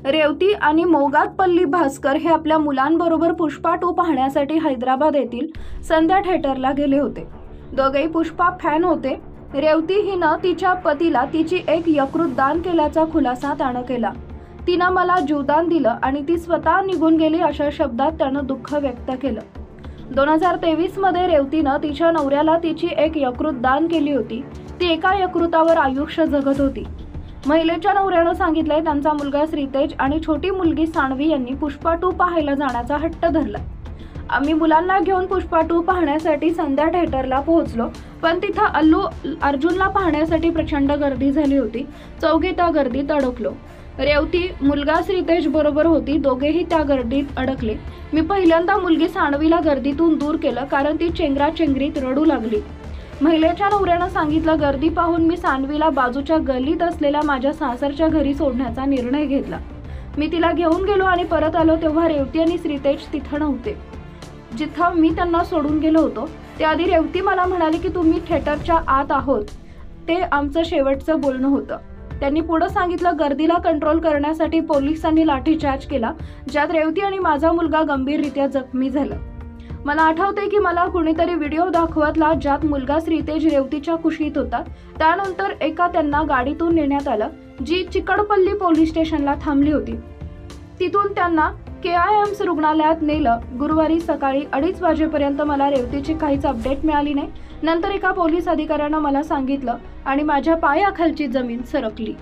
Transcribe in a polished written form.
रेवती आणि मोगातपल्ली भास्कर हे आपल्या मुलांबरोबर पुष्पा 2 पाहण्यासाठी हैदराबाद येथील संध्या थिएटरला गेले होते। दोघेही पुष्पा फॅन होते। रेवती हिनं तिच्या पतीला तिची एक यकृत दान केल्याचा खुलासा त्यानं केला। तिनं मला जीवदान दिलं आणि ती स्वतः निघून गेली अशा शब्दात त्यानं दुःख व्यक्त केलं। 2023 मध्ये रेवतीनं तिच्या नवऱ्याला तिची एक यकृत दान केली होती। ती एका यकृतावर आयुष्य जगत होती। महिलेच्या नवऱ्यानं सांगितलंय त्यांचा मुलगा श्रीतेज आणि छोटी मुलगी सानवी यांनी पुष्पा 2 पाहायला जाण्याचा हट्ट धरला। आम्ही मुलांना घेऊन पुष्पा 2 पाहण्यासाठी संध्या थिएटरला पोहोचलो, पण तिथं अल्लू अर्जुनला पाहण्यासाठी प्रचंड गर्दी झाली होती। चौघे त्या गर्दीत अडकलो। रेवती मुलगा श्रीतेज बरोबर होती। दोघेही त्या गर्दीत अडकले। मी पहिल्यांदा मुलगी सानवीला गर्दीतून दूर केलं कारण ती चेंगराचेंगरीत रडू लागली। महिलेच्या नवऱ्यानं सांगितलं, गर्दी पाहून मी सानवीला बाजूच्या गल्लीत असलेल्या माझ्या सासरच्या घरी सोडण्याचा निर्णय घेतला। मी तिला घेऊन गेलो आणि परत आलो तेव्हा रेवती आणि श्रीतेज तिथं नव्हते। जिथं मी त्यांना सोडून गेलो होतो त्याआधी रेवती मला म्हणाली की तुम्ही थिएटरच्या आत आहोत, ते आमचं शेवटचं बोलणं होतं। त्यांनी पुढे सांगितलं, गर्दीला कंट्रोल करण्यासाठी पोलिसांनी लाठीचार्ज केला, ज्यात रेवती आणि माझा मुलगा गंभीररित्या जखमी झाला। मला आठवतंय की मला कुणीतरी व्हिडिओ दाखवतला ज्यात मुलगा श्रीतेज रेवतीच्या कुशीत होता। त्यानंतर त्यांना गाडीतून नेण्यात आलं, जी चिकडपल्ली पोलीस स्टेशनला थांबली होती। तिथून त्यांना KIMS रुग्णालयात नेलं। गुरुवारी सकाळी 2:30 वाजेपर्यंत मला रेवतीची काहीच अपडेट मिळाली नाही। नंतर एका पोलीस अधिकाऱ्यानं मला सांगितलं आणि माझ्या पायाखालची जमीन सरकली।